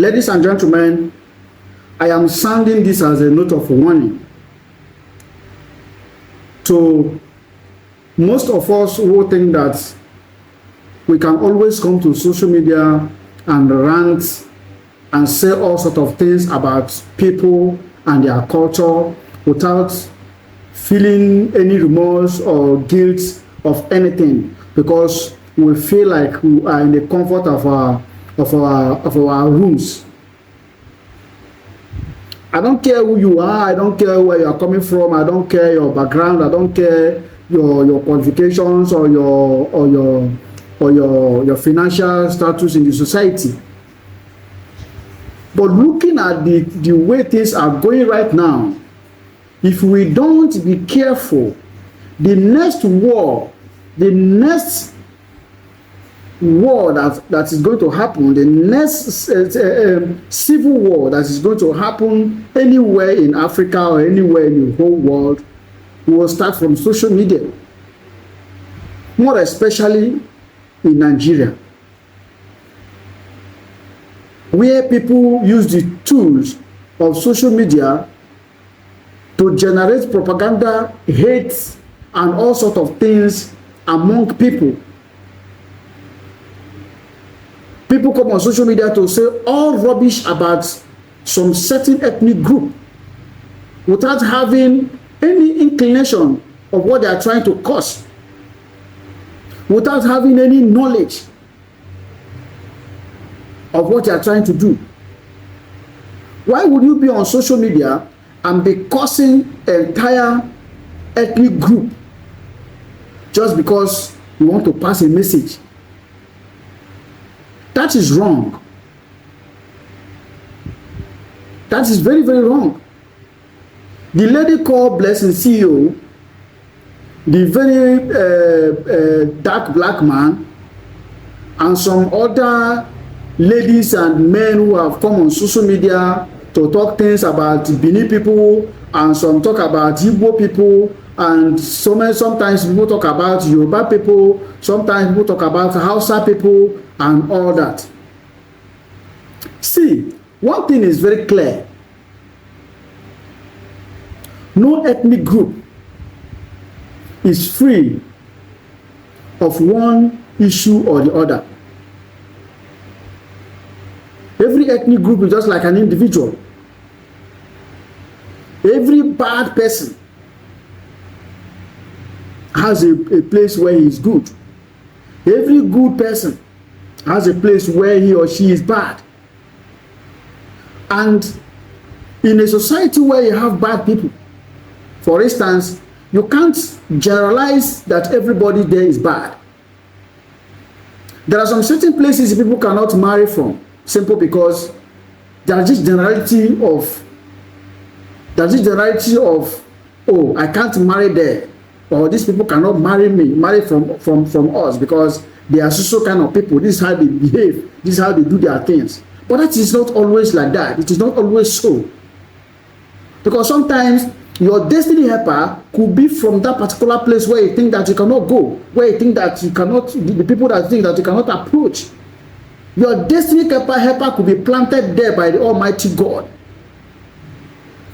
Ladies and gentlemen, I am sounding this as a note of warning to most of us who think that we can always come to social media and rant and say all sorts of things about people and their culture without feeling any remorse or guilt of anything, because we feel like we are in the comfort of our rooms. I don't care who you are, I don't care where you are coming from, I don't care your background, I don't care your qualifications or your financial status in the society. But looking at the way things are going right now, if we don't be careful, the next war that is going to happen, the next civil war that is going to happen anywhere in Africa or anywhere in the whole world will start from social media, more especially in Nigeria, where people use the tools of social media to generate propaganda, hate, and all sorts of things among people. People come on social media to say all rubbish about some certain ethnic group without having any inclination of what they are trying to cause, without having any knowledge of what they are trying to do. Why would you be on social media and be causing an entire ethnic group just because you want to pass a message? That is wrong. That is very, very wrong. The lady called Blessing CEO, the very dark black man, and some other ladies and men who have come on social media to talk things about Benin people, and some talk about Igbo people, and sometimes people talk about Yoruba people, sometimes people talk about Hausa people, and all that. See, one thing is very clear. No ethnic group is free of one issue or the other. Every ethnic group is just like an individual. Every bad person has a place where he is good. Every good person has a place where he or she is bad. And in a society where you have bad people, for instance, you can't generalize that everybody there is bad. There are some certain places people cannot marry from, simple because there is this generality of, oh, I can't marry there, or these people cannot marry from us because they are so kind of people. This is how they behave, this is how they do their things. But that is not always like that. It is not always so. Because sometimes your destiny helper could be from that particular place where you think that you cannot go, where you think that you cannot, the people that think that you cannot approach. Your destiny helper could be planted there by the Almighty God.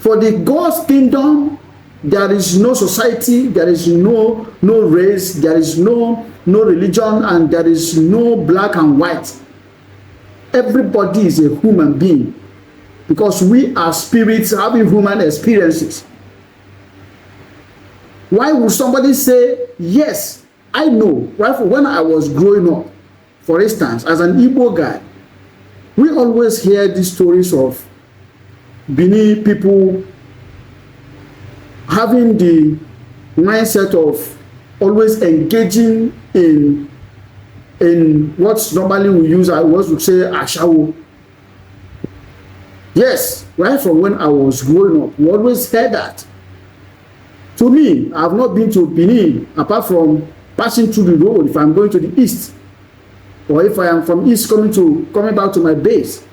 For the God's kingdom, there is no society, there is no race, there is no religion, and there is no black and white. Everybody is a human being, because we are spirits having human experiences. Why would somebody say, yes, I know, right? When I was growing up, for instance, as an Igbo guy, we always hear these stories of Benin people having the mindset of always engaging in what's normally we use, I was to say ashawo. Yes, right from when I was growing up, we always heard that. To me, I have not been to Benin apart from passing through the road if I'm going to the east, or if I am from east coming back to my base.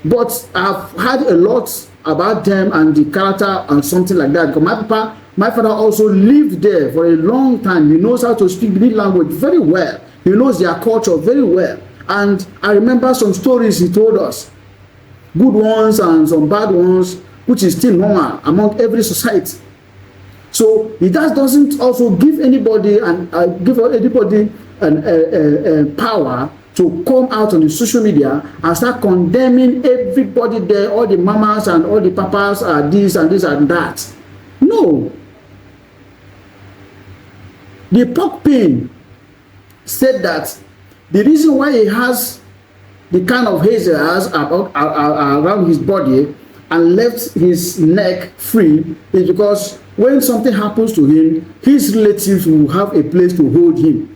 But I've heard a lot about them and the character and something like that. Because my father also lived there for a long time. He knows how to speak Benin language very well. He knows their culture very well. And I remember some stories he told us, good ones and some bad ones, which is still normal among every society. So he just doesn't also give anybody an power to come out on the social media and start condemning everybody there, all the mamas and all the papas are this and this and that. No. The pork pin said that the reason why he has the kind of hair he has around his body and left his neck free is because when something happens to him, his relatives will have a place to hold him.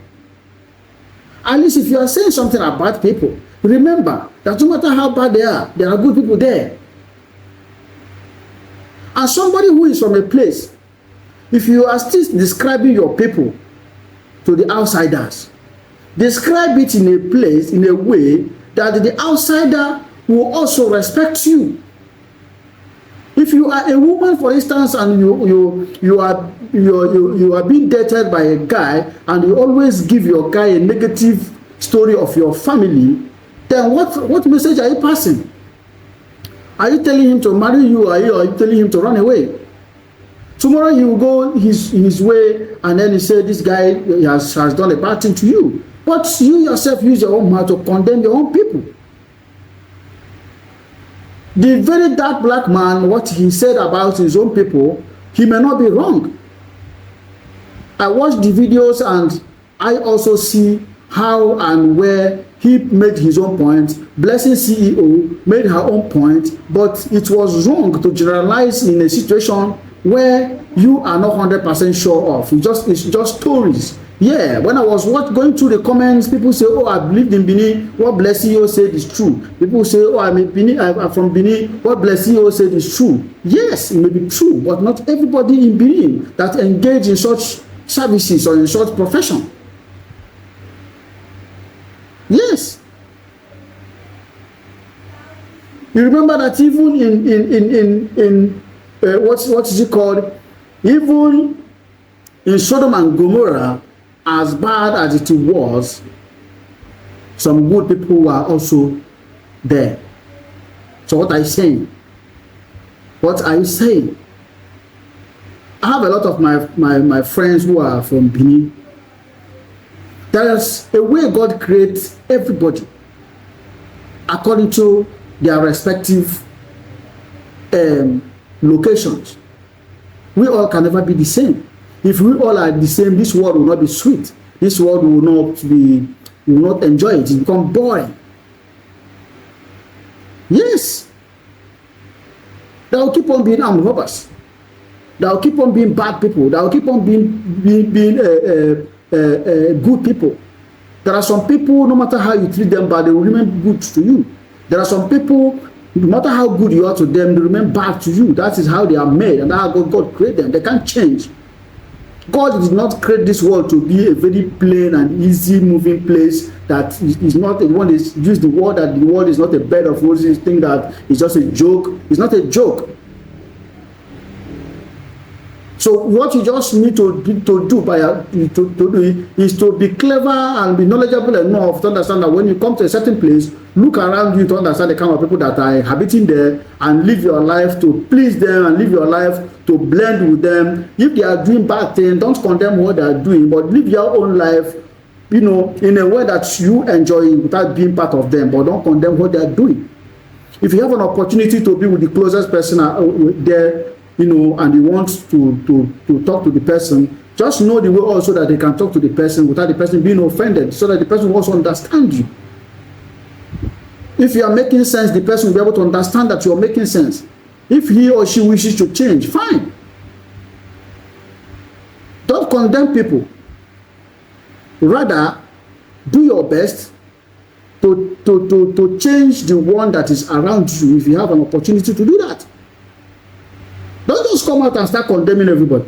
At least if you are saying something about people, remember that no matter how bad they are, there are good people there. And somebody who is from a place, if you are still describing your people to the outsiders, describe it in a place, in a way that the outsider will also respect you. If you are a woman, for instance, and you are being dated by a guy, and you always give your guy a negative story of your family, then what message are you passing? Are you telling him to marry you, or are you telling him to run away? Tomorrow he will go his way, and then he say this guy has done a bad thing to you. But you yourself use your own mouth to condemn your own people. The very dark black man, what he said about his own people, he may not be wrong. I watched the videos and I also see how and where he made his own point. Blessing CEO made her own point, but it was wrong to generalize in a situation where you are not 100% sure of. It's just stories. Yeah, when I was going through the comments, people say, oh, I believed in Benin, what Blessio said is true. People say, oh, I'm from Benin, what Blessio said is true. Yes, it may be true, but not everybody in Benin that engage in such services or in such profession. Yes. You remember that even in what is it called? Even in Sodom and Gomorrah, as bad as it was, some good people were also there. So what are you saying? What are you saying? I have a lot of my friends who are from Benin. There's a way God creates everybody according to their respective locations. We all can never be the same. If we all are the same, this world will not be sweet. This world will not enjoy it. It become boring. Yes. They will keep on being armed robbers. They will keep on being bad people. They will keep on being good people. There are some people, no matter how you treat them bad, they will remain good to you. There are some people, no matter how good you are to them, they remain bad to you. That is how they are made, and how God created them. They can't change. God did not create this world to be a very plain and easy moving place that is not the one is use the word that the world is not a bed of roses, think that it's just a joke. It's not a joke. So what you just need to do is to be clever and be knowledgeable enough to understand that when you come to a certain place, look around you to understand the kind of people that are inhabiting there, and live your life to please them and live your life to blend with them. If they are doing bad things, don't condemn what they are doing, but live your own life, in a way that you enjoy without being part of them, but don't condemn what they are doing. If you have an opportunity to be with the closest person there, and you want to talk to the person, just know the way also that they can talk to the person without the person being offended, so that the person will also understand you. If you are making sense, the person will be able to understand that you are making sense. If he or she wishes to change, fine. Don't condemn people. Rather, do your best to change the one that is around you if you have an opportunity to do that. Don't just come out and start condemning everybody.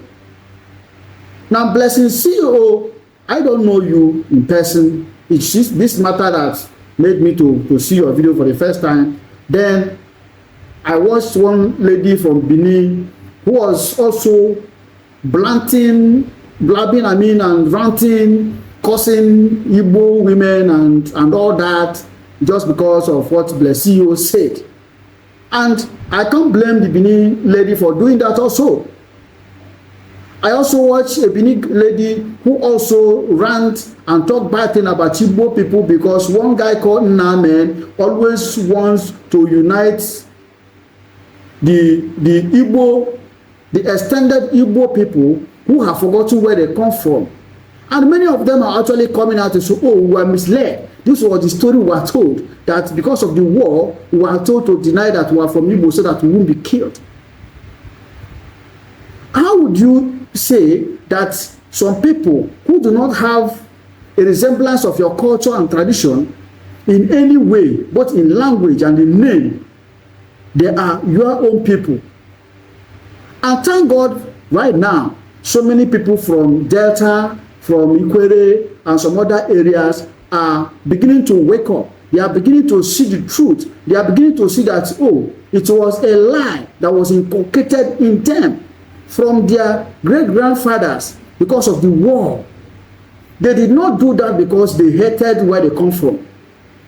Now, Blessing CEO, I don't know you in person. It's just this matter that made me to see your video for the first time. Then I watched one lady from Benin who was also blabbing, and ranting, cursing Igbo women and all that just because of what the CEO said. And I can't blame the Benin lady for doing that also. I also watched a Benin lady who also rant and talk bad thing about Igbo people because one guy called Nnamen always wants to unite the Igbo, the extended Igbo people who have forgotten where they come from. And many of them are actually coming out to say, oh, we were misled. This was the story we were told, that because of the war, we were told to deny that we are from Igbo so that we won't be killed. How would you say that some people who do not have a resemblance of your culture and tradition in any way, both in language and in name, they are your own people? And thank God right now, so many people from Delta, from Ikwere, and some other areas are beginning to wake up. They are beginning to see the truth. They are beginning to see that, oh, it was a lie that was inculcated in them from their great-grandfathers because of the war. They did not do that because they hated where they come from.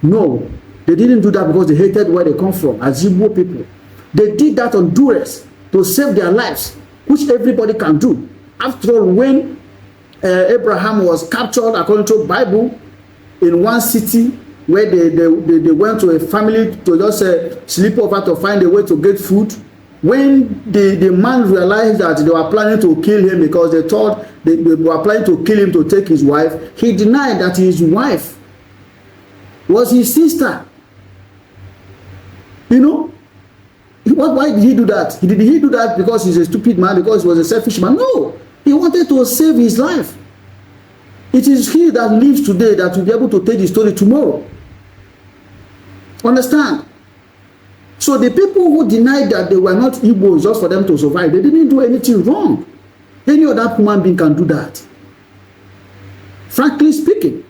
No, they didn't do that because they hated where they come from as Igbo people. They did that on duress to save their lives, which everybody can do. After all, when Abraham was captured, according to the Bible, in one city where they went to a family to just sleep over to find a way to get food. When the man realized that they were planning to kill him because they thought they were planning to kill him to take his wife, he denied that his wife was his sister. You know? Why did he do that? Did he do that because he's a stupid man, because he was a selfish man? No. He wanted to save his life. It is he that lives today that will be able to tell the story tomorrow. Understand? So the people who denied that they were not Igbos just for them to survive, they didn't do anything wrong. Any other human being can do that. Frankly speaking.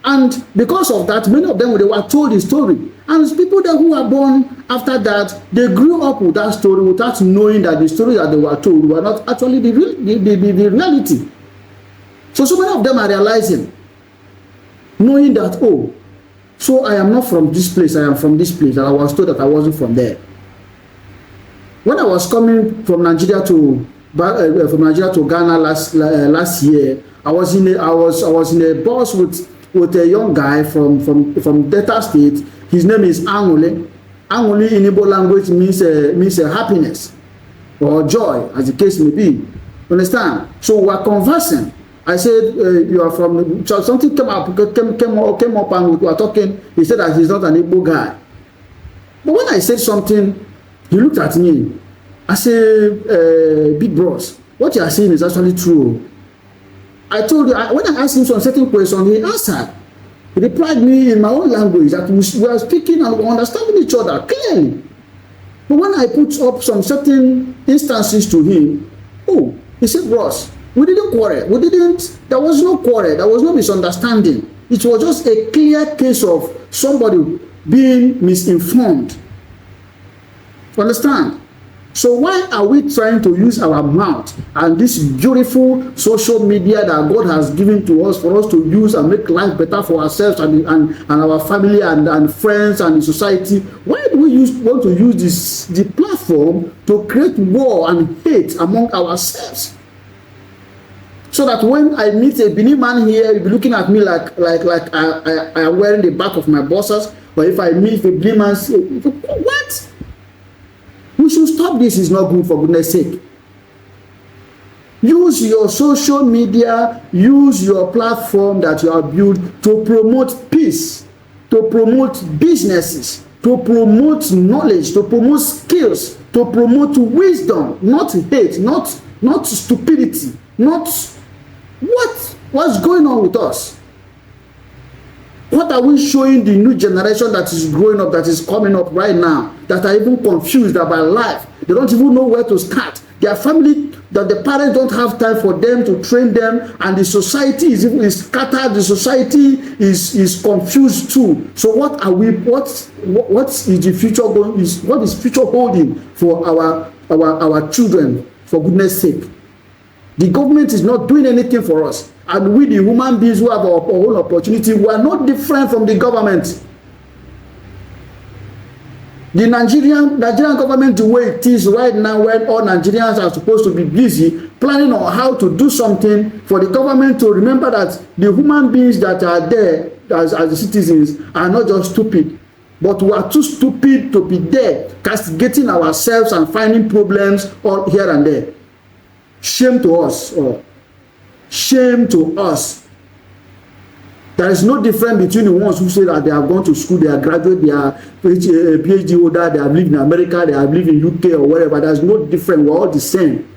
And because of that, many of them, they were told the story. And people that who were born after that, they grew up with that story without knowing that the story that they were told were not actually the reality. So many of them are realizing, knowing that, oh, so I am not from this place, I am from this place, and I was told that I wasn't from there. When I was coming from Nigeria to Ghana last year, I was in a bus with a young guy from Delta State. His name is Angole. Angole in Igbo language means happiness or joy, as the case may be. Understand? So we are conversing. I said, you are from, something came up and we were talking. He said that he's not an Igbo guy. But when I said something, he looked at me. I said, big bros, what you are saying is actually true. I told you, when I asked him some certain question, he answered. He replied me in my own language that we are speaking and we are understanding each other clearly. But when I put up some certain instances to him, oh, he said, bros, we didn't quarrel. There was no quarrel. There was no misunderstanding. It was just a clear case of somebody being misinformed. Understand? So why are we trying to use our mouth and this beautiful social media that God has given to us for us to use and make life better for ourselves and our family and friends and the society? Why do we want to use the platform to create war and hate among ourselves? So that when I meet a Benin man here, he'll be looking at me like I am wearing the back of my boxers. Or if I meet a Benin man, say, what? We should stop this. It's not good, for goodness sake. Use your social media, use your platform that you have built to promote peace, to promote businesses, to promote knowledge, to promote skills, to promote wisdom, not hate, not stupidity, not what's going on with us? What are we showing the new generation that is growing up, that is coming up right now, that are even confused about life? They don't even know where to start. Their family, that the parents don't have time for them to train them, and the society is scattered. The society is confused too. So what is the future going? What is future holding for our children? For goodness sake, the government is not doing anything for us. And we, the human beings who have our own opportunity, we are not different from the government. The Nigerian government, the way it is right now, when all Nigerians are supposed to be busy planning on how to do something, for the government to remember that the human beings that are there as the citizens are not just stupid, but we are too stupid to be there castigating ourselves and finding problems all here and there. Shame to us. Oh. Shame to us. There is no difference between the ones who say that they have gone to school, they are graduate, they are PhD holder, they have lived in America, they have lived in UK or wherever. There is no difference. We're all the same.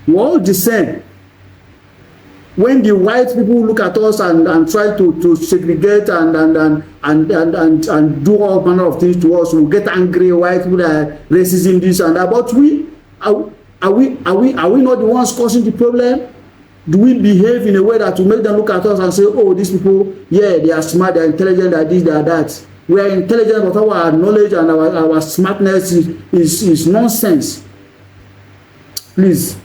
We're all the same. When the white people look at us and try to segregate and do all manner of things to us, we get angry. White people are racism, this and that. But are we not the ones causing the problem? Do we behave in a way that will make them look at us and say, oh, these people, yeah, they are smart, they are intelligent, they are this, they are that. We are intelligent, but our knowledge and our smartness is nonsense. Please.